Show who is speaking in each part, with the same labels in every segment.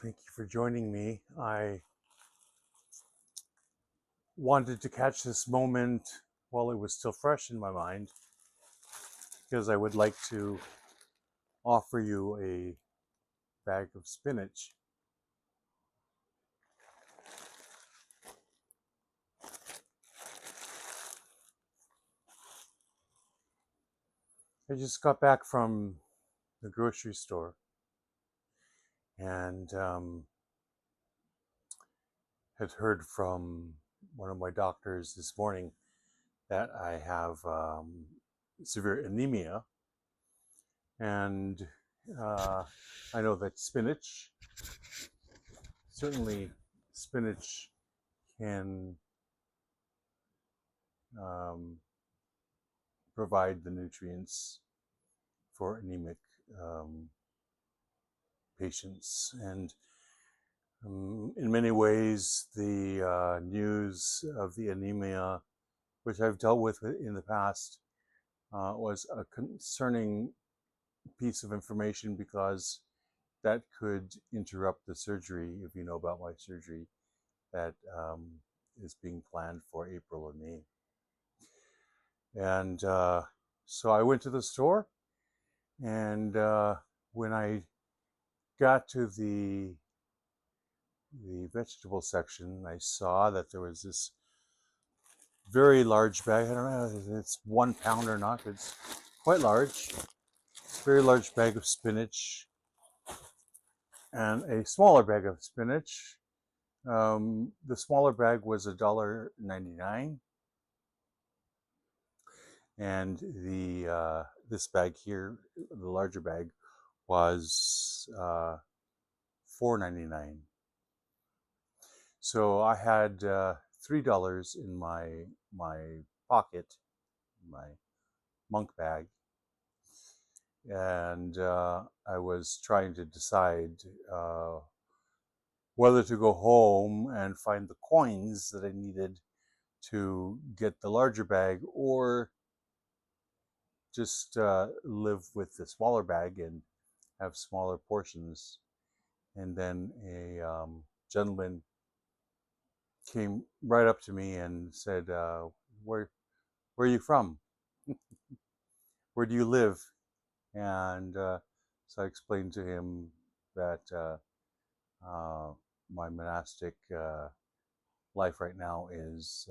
Speaker 1: Thank you for joining me. I wanted to catch this moment while it was still fresh in my mind because I would like to offer you a bag of spinach. I just got back from the grocery store and had heard from one of my doctors this morning that I have severe anemia. And I know that certainly spinach can um, provide the nutrients for anemic um, patients. And in many ways, the news of the anemia, which I've dealt with in the past, was a concerning piece of information because that could interrupt the surgery, if you know about my surgery, that is being planned for April and May. And so I went to the store, and when I got to the vegetable section, I saw that there was this very large bag. I don't know if it's 1 pound or not. It's quite large. Very large bag of spinach and a smaller bag of spinach. The smaller bag was $1.99, and the this bag here, the larger bag, was $4.99. So I had $3 in my pocket, my monk bag, and I was trying to decide whether to go home and find the coins that I needed to get the larger bag, or just live with the smaller bag and have smaller portions. And then a gentleman came right up to me and said, where are you from? Where do you live?" And so I explained to him that uh, my monastic life right now is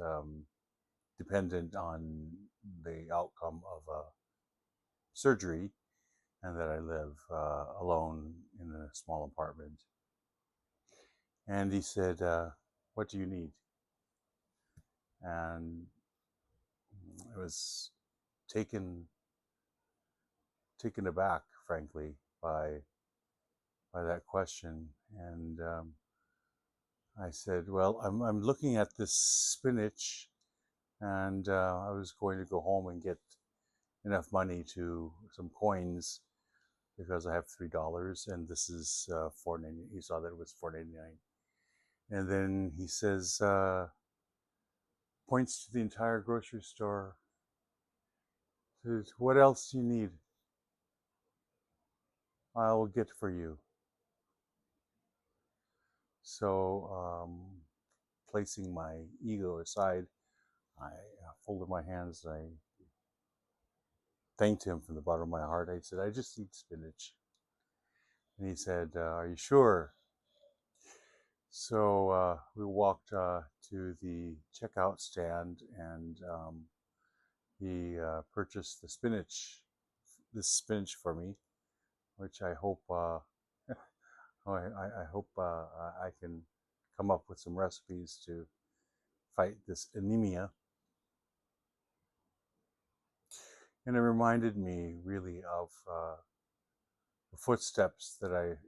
Speaker 1: dependent on the outcome of a surgery, and that I live alone in a small apartment. And he said, "What do you need?" And I was taken taken aback, frankly, by that question. And I said, "Well, I'm looking at this spinach, and I was going to go home and get enough money to some coins because I have $3, and this is $4.99." He saw that it was $4.99, and then he says, points to the entire grocery store, says, "What else do you need? I'll get for you." So, placing my ego aside, I folded my hands. I thanked him from the bottom of my heart. I said, "I just eat spinach." And he said, "Are you sure?" So we walked to the checkout stand, and he purchased this spinach for me, which I hope I hope I can come up with some recipes to fight this anemia. And it reminded me really of the footsteps that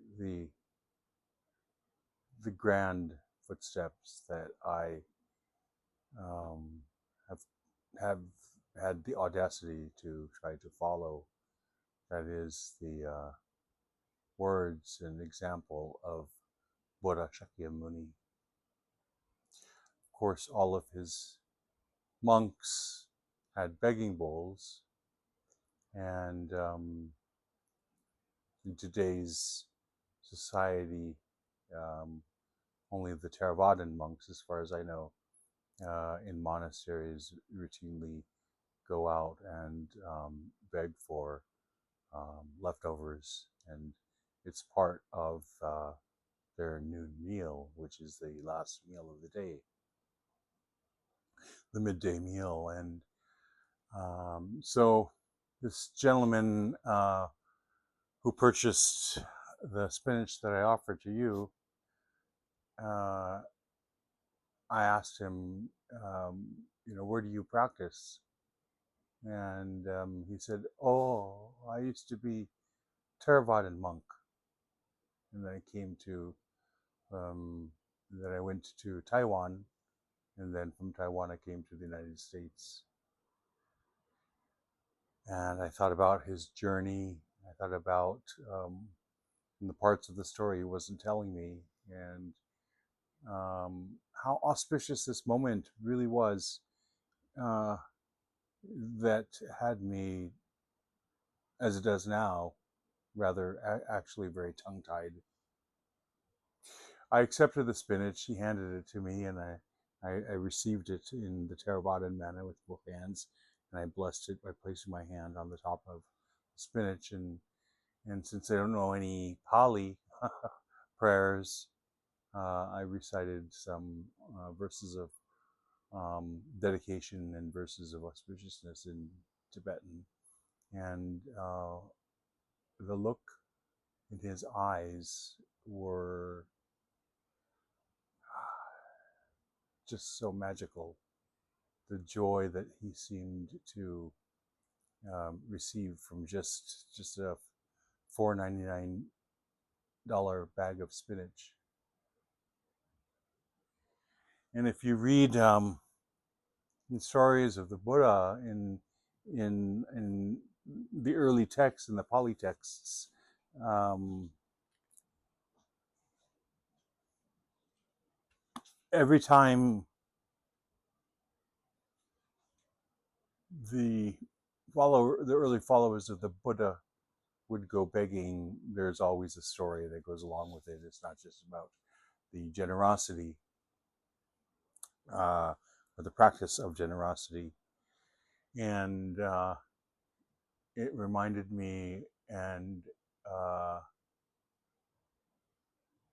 Speaker 1: the grand footsteps that I um, have have had the audacity to try to follow. That is the words and example of Buddha Shakyamuni. Of course, all of his monks had begging bowls, and in today's society, Only the Theravadan monks, as far as I know, in monasteries routinely go out and beg for leftovers, and it's part of their noon meal, which is the last meal of the day, the midday meal. And so this gentleman who purchased the spinach that I offered to you, uh, I asked him, where do you practice? And he said, oh, I used to be Theravadan monk. And then I came to, then I went to Taiwan, and then from Taiwan I came to the United States. And I thought about his journey. I thought about the parts of the story he wasn't telling me, and how auspicious this moment really was, uh, that had me, as it does now, rather actually very tongue-tied. I accepted the spinach. He handed it to me, and I received it in the Theravadan manner with both hands, and I blessed it by placing my hand on the top of the spinach. And since I don't know any Pali prayers, I recited some verses of dedication and verses of auspiciousness in Tibetan. And the look in his eyes were just so magical. The joy that he seemed to receive from just a $4.99 bag of spinach. And if you read the stories of the Buddha in the early texts, in the Pali texts, every time the early followers of the Buddha would go begging, there's always a story that goes along with it. It's not just about the generosity, or the practice of generosity. And it reminded me, and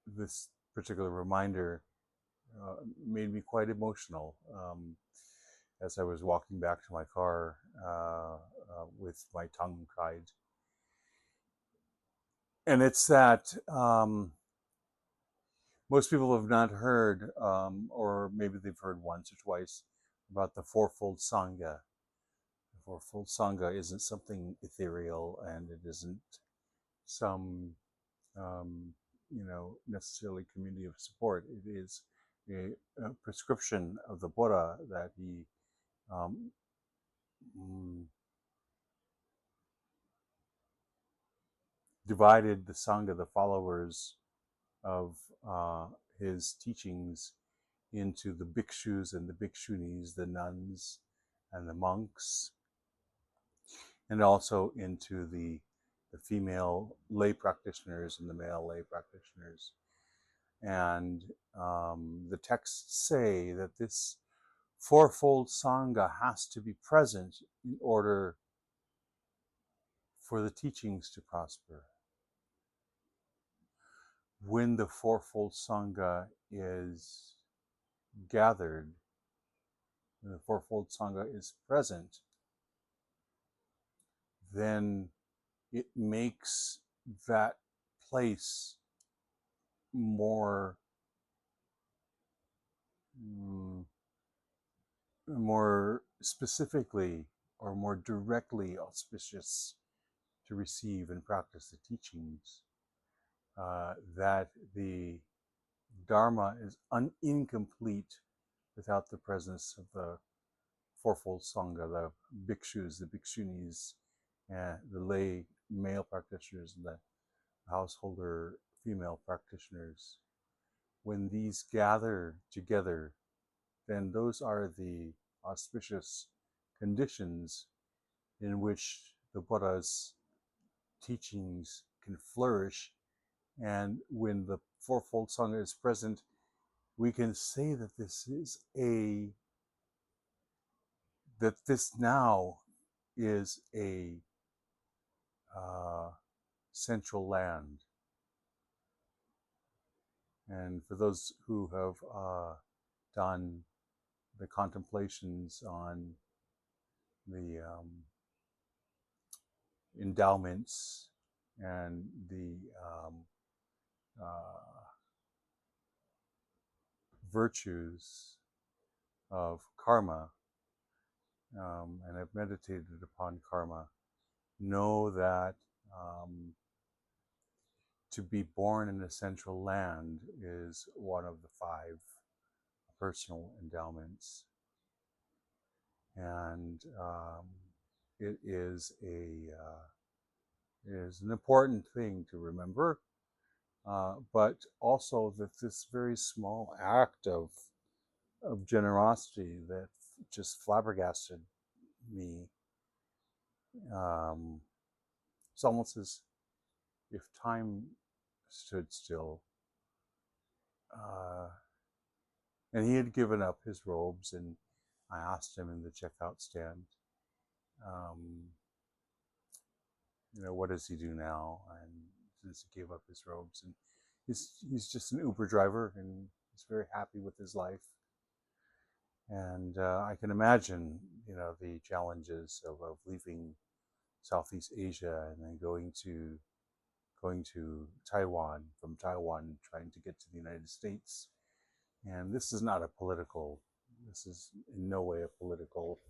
Speaker 1: this particular reminder made me quite emotional as I was walking back to my car with my tongue tied. And it's that most people have not heard, or maybe they've heard once or twice, about the Fourfold Sangha. The Fourfold Sangha isn't something ethereal, and it isn't some, necessarily community of support. It is a prescription of the Buddha that he um, divided the Sangha, the followers of his teachings, into the bhikshus and the bhikshunis, the nuns and the monks, and also into the female lay practitioners and the male lay practitioners. And the texts say that this fourfold Sangha has to be present in order for the teachings to prosper. When the fourfold Sangha is gathered, when the fourfold Sangha is present, then it makes that place more more specifically or more directly auspicious to receive and practice the teachings. That the Dharma is incomplete without the presence of the fourfold Sangha, the bhikshus, the bhikshunis, the lay male practitioners, and the householder female practitioners. When these gather together, then those are the auspicious conditions in which the Buddha's teachings can flourish. And when the Fourfold Sangha is present, we can say that this now is a uh, central land. And for those who have done the contemplations on the endowments and the uh, virtues of karma, and have meditated upon karma, know that to be born in a central land is one of the 5 personal endowments. And it is an important thing to remember, but also that this very small act of generosity that just flabbergasted me. It's almost as if time stood still. And he had given up his robes, and I asked him in the checkout stand, um, what does he do now? And since he gave up his robes, and he's just an Uber driver, and he's very happy with his life. And I can imagine, the challenges of leaving Southeast Asia and then going to Taiwan, from Taiwan trying to get to the United States. And this is in no way a political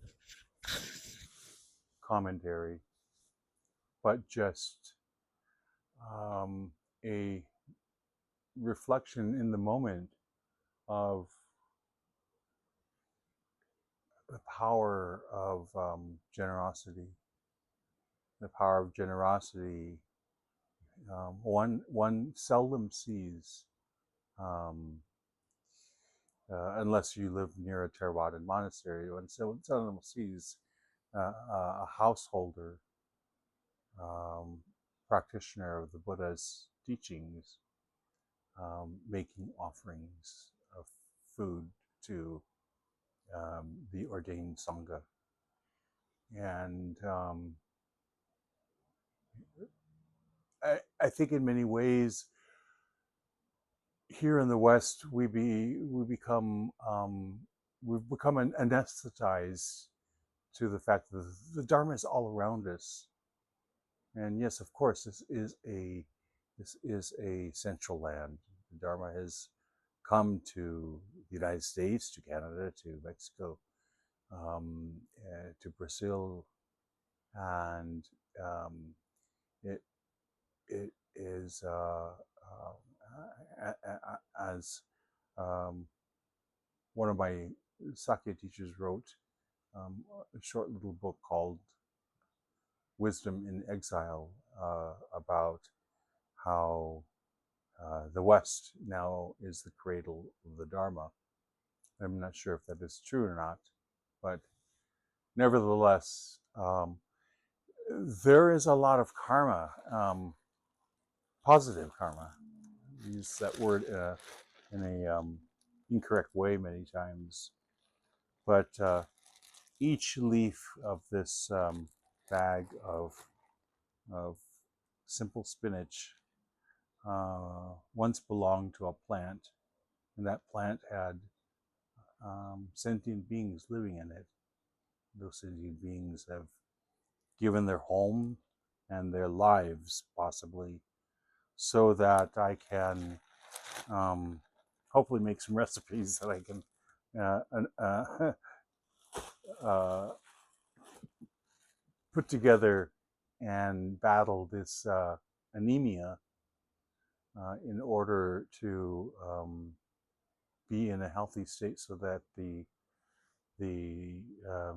Speaker 1: commentary, but just a reflection in the moment of the power of generosity. The power of generosity, one seldom sees, unless you live near a Theravadan monastery. One seldom sees a householder, practitioner of the Buddha's teachings, making offerings of food to the ordained Sangha. And I think in many ways, here in the West, we've become anesthetized to the fact that the Dharma is all around us. And yes, of course, this is a central land. The Dharma has come to the United States, to Canada, to Mexico, to Brazil, and it is as one of my Sakya teachers wrote, a short little book called Wisdom in Exile, about how the West now is the cradle of the Dharma. I'm not sure if that is true or not, but nevertheless, there is a lot of karma, positive karma. I use that word in a incorrect way many times, but each leaf of this bag of simple spinach once belonged to a plant, and that plant had sentient beings living in it. Those sentient beings have given their home and their lives, possibly, so that I can hopefully make some recipes that I can put together and battle this anemia in order to be in a healthy state, so that the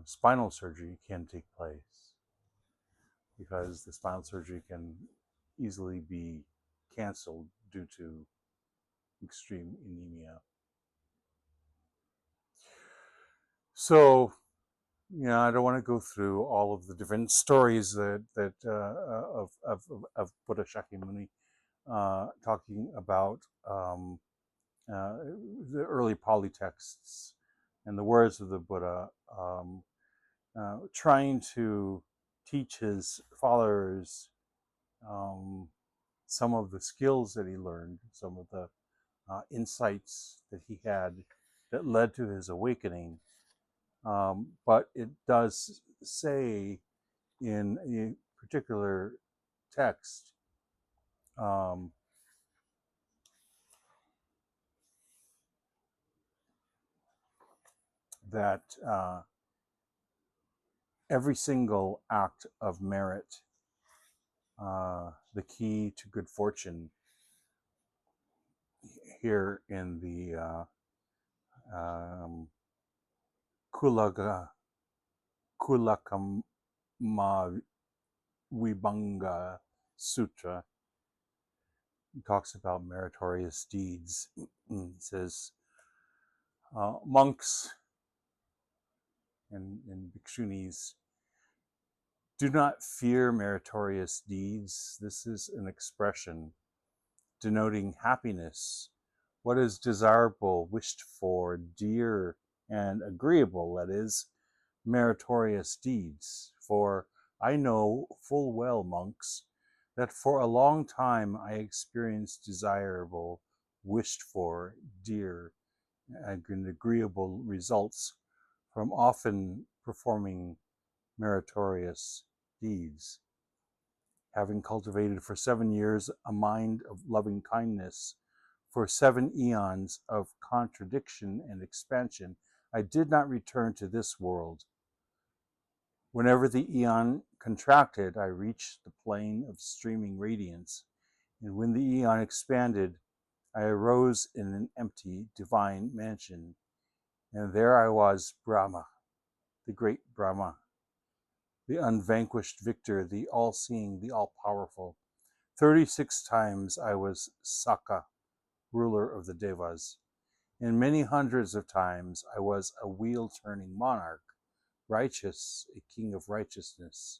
Speaker 1: spinal surgery can take place, because the spinal surgery can easily be canceled due to extreme anemia. So, I don't want to go through all of the different stories of Buddha Shakyamuni, talking about uh, the early Pali texts and the words of the Buddha, trying to teach his followers some of the skills that he learned, some of the insights that he had that led to his awakening. But it does say in a particular text um, that every single act of merit, the key to good fortune, here in the Kulaga Kulakama Vibhanga Sutra, talks about meritorious deeds. It says, monks and bhikshunis do not fear meritorious deeds. This is an expression denoting happiness, what is desirable, wished for, dear, and agreeable, that is, meritorious deeds. For I know full well, monks, that for a long time I experienced desirable, wished for, dear, and agreeable results from often performing meritorious deeds. Having cultivated for 7 years a mind of loving kindness, for 7 eons of contradiction and expansion, I did not return to this world. Whenever the eon contracted, I reached the plane of streaming radiance, and when the eon expanded, I arose in an empty, divine mansion, and there I was, Brahma, the great Brahma, the unvanquished victor, the all-seeing, the all-powerful. 36 times I was Saka, ruler of the Devas, and many hundreds of times I was a wheel-turning monarch, righteous, a king of righteousness,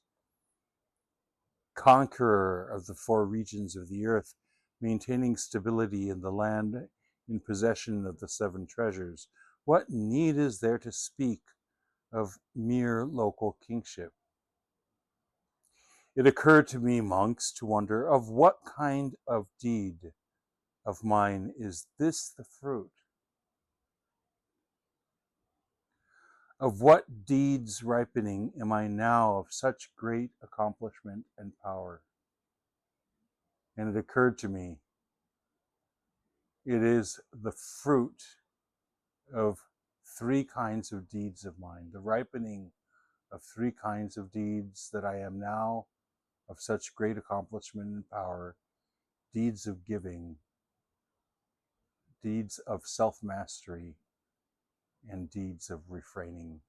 Speaker 1: conqueror of the 4 regions of the earth, maintaining stability in the land, in possession of the 7 treasures. What need is there to speak of mere local kingship? It occurred to me, monks, to wonder, of what kind of deed of mine is this the fruit? Of what deeds ripening am I now of such great accomplishment and power? And it occurred to me, it is the fruit of 3 kinds of deeds of mine, the ripening of 3 kinds of deeds that I am now of such great accomplishment and power: deeds of giving, deeds of self-mastery, and deeds of refraining.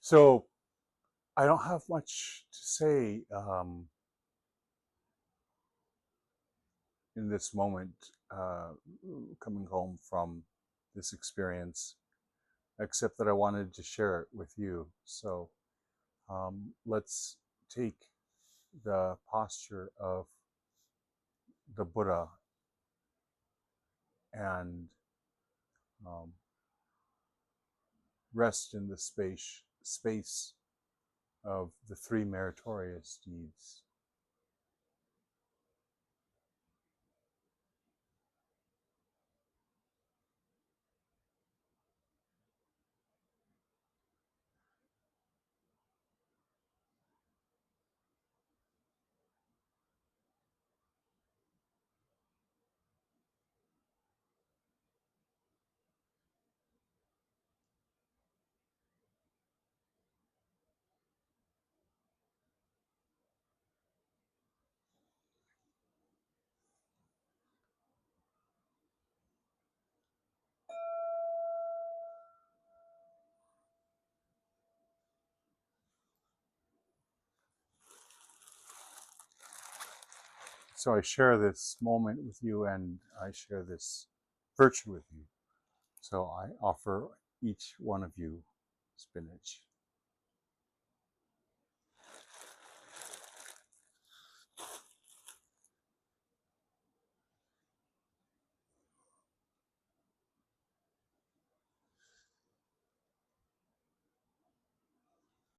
Speaker 1: So I don't have much to say in this moment, coming home from this experience, except that I wanted to share it with you. So let's take the posture of the Buddha and um, rest in the space of the 3 meritorious deeds. So I share this moment with you, and I share this virtue with you. So I offer each one of you spinach.